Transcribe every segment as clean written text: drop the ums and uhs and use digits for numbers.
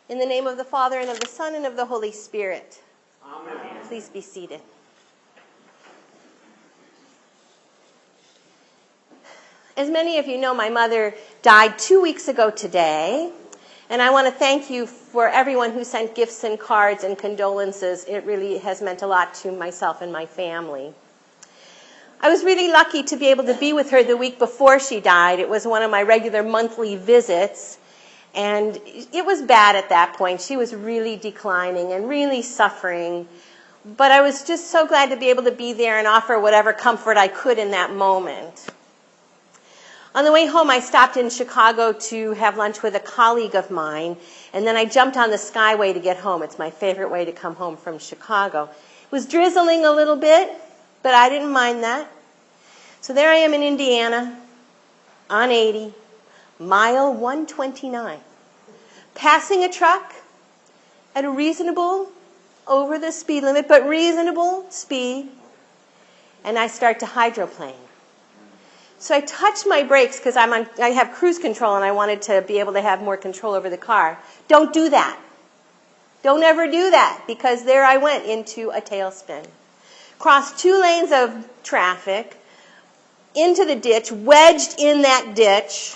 In the name of the Father, and of the Son, and of the Holy Spirit. Amen. Please be seated. As many of you know, my mother died 2 weeks ago today, and I want to thank you for everyone who sent gifts and cards and condolences. It really has meant a lot to myself and my family. I was really lucky to be able to be with her the week before she died. It was one of my regular monthly visits, and it was bad at that point. She was really declining and really suffering, but I was just so glad to be able to be there and offer whatever comfort I could in that moment. On the way home, I stopped in Chicago to have lunch with a colleague of mine, and then I jumped on the Skyway to get home. It's my favorite way to come home from Chicago. It was drizzling a little bit, but I didn't mind that. So there I am in Indiana, on 80, mile 129, passing a truck at a reasonable, over the speed limit, but reasonable speed, and I start to hydroplane. So I touch my brakes because I have cruise control and I wanted to be able to have more control over the car. Don't do that. Don't ever do that, because there I went into a tailspin. Crossed 2 lanes of traffic, into the ditch, wedged in that ditch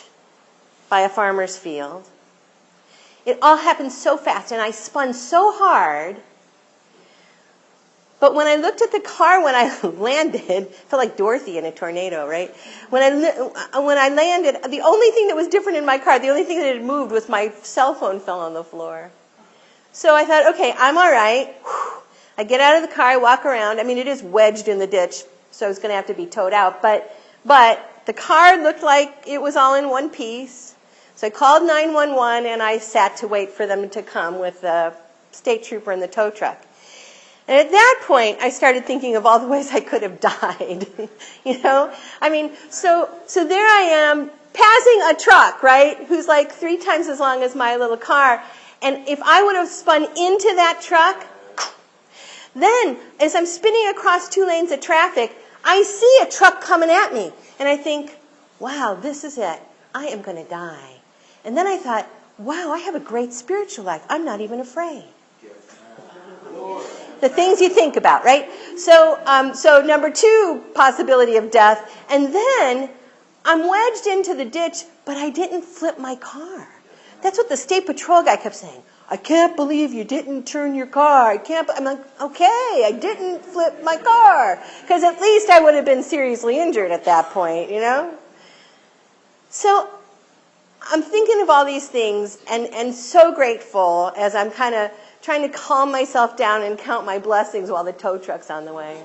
by a farmer's field. It all happened so fast and I spun so hard. But when I looked at the car when I landed, I felt like Dorothy in a tornado, right? When I landed, the only thing that was different in my car, the only thing that had moved was my cell phone fell on the floor. So I thought, okay, I'm all right. I get out of the car, I walk around. I mean, it is wedged in the ditch, so it's going to have to be towed out. But the car looked like it was all in one piece. So I called 911, and I sat to wait for them to come with the state trooper and the tow truck. And at that point, I started thinking of all the ways I could have died. I mean, so there I am, passing a truck, right, who's like 3 times as long as my little car. And if I would have spun into that truck, then as I'm spinning across 2 lanes of traffic, I see a truck coming at me. And I think, wow, this is it. I am going to die. And then I thought, wow, I have a great spiritual life. I'm not even afraid. The things you think about, right? So number 2, possibility of death. And then I'm wedged into the ditch, but I didn't flip my car. That's what the state patrol guy kept saying. I can't believe you didn't turn your car. I'm like, okay, I didn't flip my car. Because at least I would have been seriously injured at that point, So I'm thinking of all these things and so grateful as I'm kind of trying to calm myself down and count my blessings while the tow truck's on the way.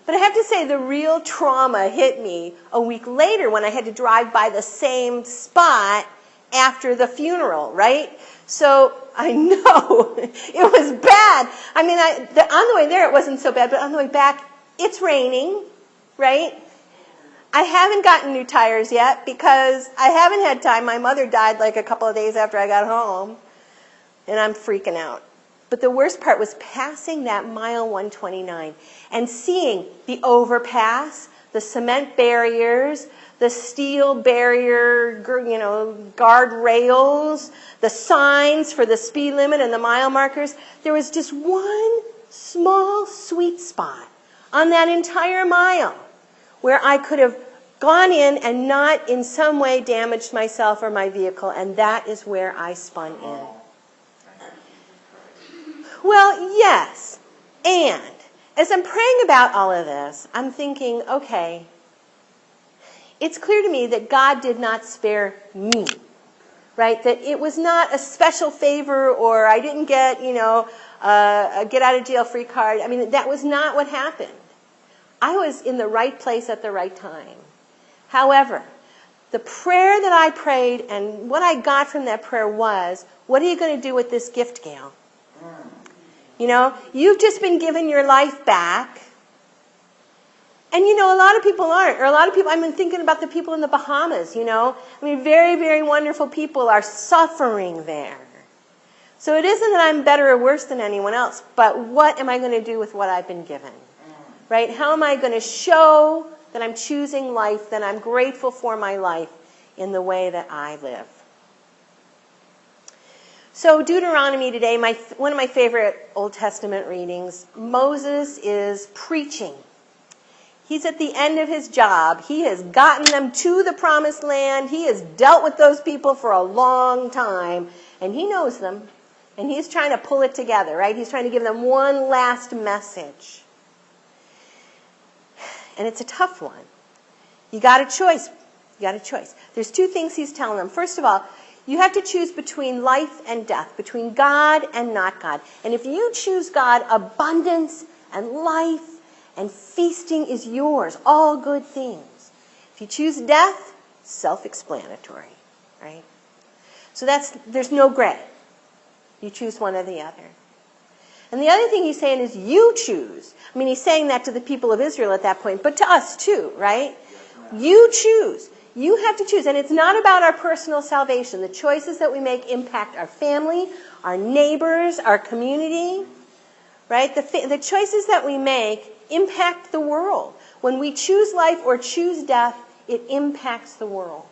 But I have to say, the real trauma hit me a week later when I had to drive by the same spot after the funeral, right? So I know it was bad. I mean, on the way there it wasn't so bad, but on the way back, it's raining, right? I haven't gotten new tires yet because I haven't had time. My mother died like a couple of days after I got home. And I'm freaking out. But the worst part was passing that mile 129 and seeing the overpass, the cement barriers, the steel barrier, guardrails, the signs for the speed limit and the mile markers. There was just one small sweet spot on that entire mile where I could have gone in and not in some way damaged myself or my vehicle, and that is where I spun in. Well, yes, and as I'm praying about all of this, I'm thinking, okay, it's clear to me that God did not spare me, right? That it was not a special favor or I didn't get, a get out of jail free card. I mean, that was not what happened. I was in the right place at the right time. However, the prayer that I prayed and what I got from that prayer was, what are you going to do with this gift, Gayle? You've just been given your life back. And, a lot of people aren't. Or a lot of people, I've been thinking about the people in the Bahamas, very, very wonderful people are suffering there. So it isn't that I'm better or worse than anyone else, but what am I going to do with what I've been given? Right? How am I going to show that I'm choosing life, that I'm grateful for my life in the way that I live? So Deuteronomy today, one of my favorite Old Testament readings, Moses is preaching. He's at the end of his job. He has gotten them to the promised land. He has dealt with those people for a long time, and he knows them. And he's trying to pull it together, right? He's trying to give them one last message. And it's a tough one. You got a choice. You got a choice. There's two things he's telling them. First of all, you have to choose between life and death, between God and not God. And if you choose God, abundance and life and feasting is yours, all good things. If you choose death, self-explanatory, right? So there's no gray. You choose one or the other. And the other thing he's saying is you choose. I mean, he's saying that to the people of Israel at that point, but to us too, right? You choose. You have to choose. And it's not about our personal salvation. The choices that we make impact our family, our neighbors, our community, right? The choices that we make impact the world. When we choose life or choose death, it impacts the world.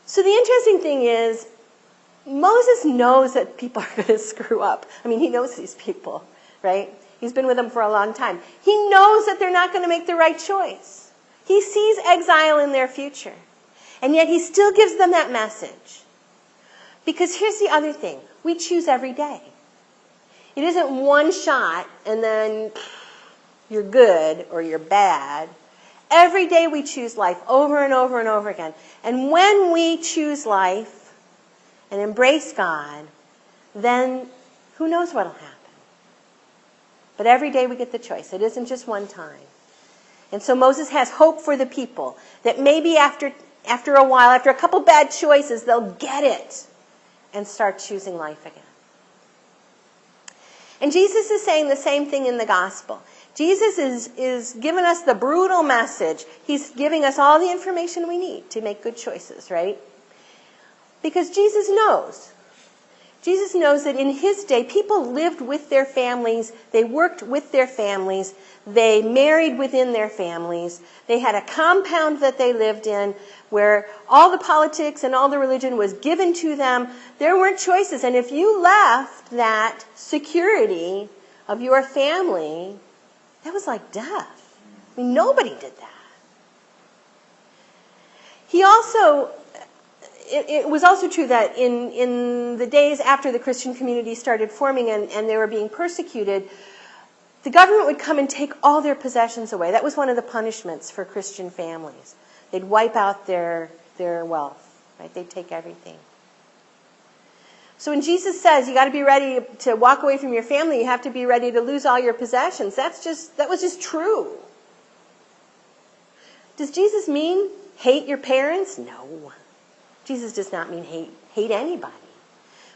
So the interesting thing is, Moses knows that people are going to screw up. I mean, he knows these people, right? He's been with them for a long time. He knows that they're not going to make the right choice. He sees exile in their future. And yet he still gives them that message. Because here's the other thing. We choose every day. It isn't one shot and then you're good or you're bad. Every day we choose life over and over and over again. And when we choose life and embrace God, then who knows what will happen. But every day we get the choice. It isn't just one time. And so Moses has hope for the people that maybe after a while, after a couple bad choices, they'll get it and start choosing life again. And Jesus is saying the same thing in the gospel. Jesus is giving us the brutal message. He's giving us all the information we need to make good choices, right? Because Jesus knows. Jesus knows that in his day, people lived with their families, they worked with their families, they married within their families, they had a compound that they lived in where all the politics and all the religion was given to them. There weren't choices. And if you left that security of your family, that was like death. I mean, nobody did that. It was also true that in the days after the Christian community started forming and they were being persecuted, the government would come and take all their possessions away. That was one of the punishments for Christian families. They'd wipe out their wealth, right? They'd take everything. So when Jesus says you got to be ready to walk away from your family, you have to be ready to lose all your possessions, that was just true. Does Jesus mean hate your parents? No. Jesus does not mean hate anybody.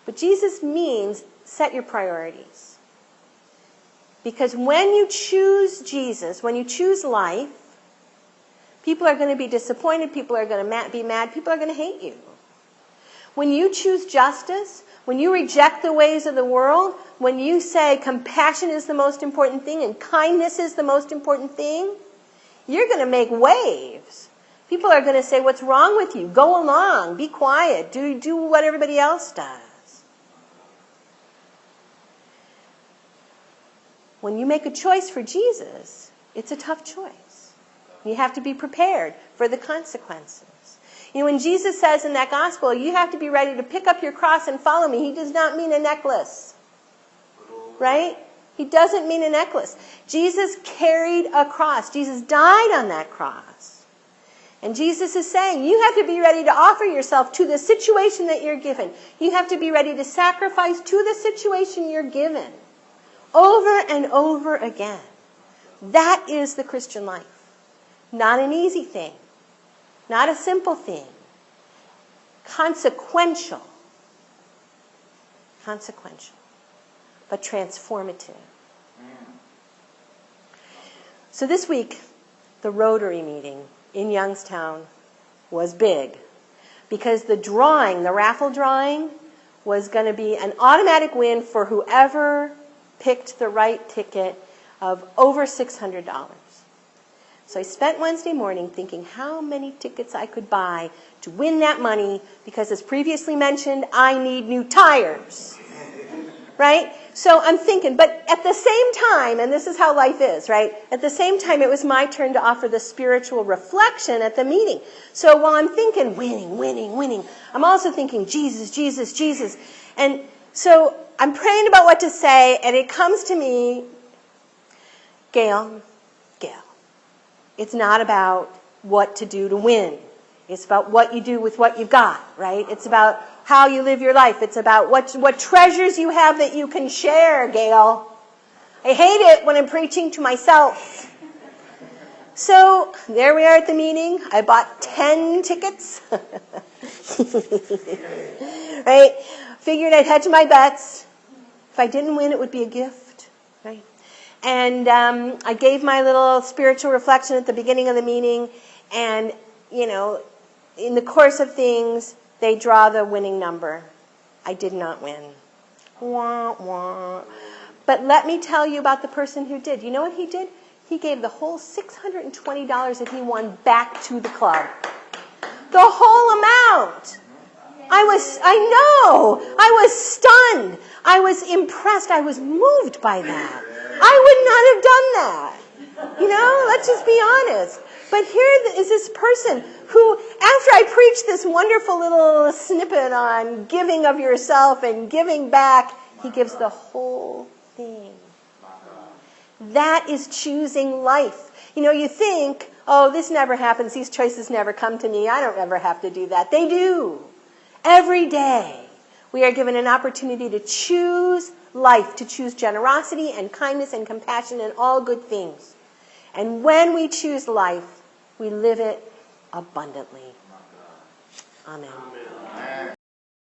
But Jesus means set your priorities. Because when you choose Jesus, when you choose life, people are going to be disappointed, people are going to be mad, people are going to hate you. When you choose justice, when you reject the ways of the world, when you say compassion is the most important thing and kindness is the most important thing, you're going to make waves. People are going to say, what's wrong with you? Go along, be quiet, do what everybody else does. When you make a choice for Jesus, it's a tough choice. You have to be prepared for the consequences. You know, when Jesus says in that gospel, you have to be ready to pick up your cross and follow me, he does not mean a necklace. Right? He doesn't mean a necklace. Jesus carried a cross. Jesus died on that cross. And Jesus is saying, you have to be ready to offer yourself to the situation that you're given. You have to be ready to sacrifice to the situation you're given. Over and over again. That is the Christian life. Not an easy thing. Not a simple thing. Consequential. Consequential. But transformative. So this week, the Rotary meeting in Youngstown was big because the raffle drawing was going to be an automatic win for whoever picked the right ticket of over $600. So I spent Wednesday morning thinking how many tickets I could buy to win that money because, as previously mentioned, I need new tires. Right? So I'm thinking, but at the same time, and this is how life is, right? At the same time, it was my turn to offer the spiritual reflection at the meeting. So while I'm thinking, winning, winning, winning, I'm also thinking, Jesus, Jesus, Jesus. And so I'm praying about what to say, and it comes to me, Gayle, it's not about what to do to win. It's about what you do with what you've got, right? It's about how you live your life. It's about what treasures you have that you can share, Gayle. I hate it when I'm preaching to myself. So there we are at the meeting. I bought 10 tickets. Right? Figured I'd hedge my bets. If I didn't win, it would be a gift, right? And I gave my little spiritual reflection at the beginning of the meeting, and, you know, in the course of things, they draw the winning number. I did not win. Wah, wah. But let me tell you about the person who did. You know what he did? He gave the whole $620 that he won back to the club. The whole amount. I was stunned. I was impressed. I was moved by that. I would not have done that. You know, let's just be honest. But here is this person who, after I preached this wonderful little snippet on giving of yourself and giving back, he gives the whole thing. That is choosing life. You know, you think, oh, this never happens. These choices never come to me. I don't ever have to do that. They do. Every day, we are given an opportunity to choose life, to choose generosity and kindness and compassion and all good things. And when we choose life, we live it abundantly. Amen.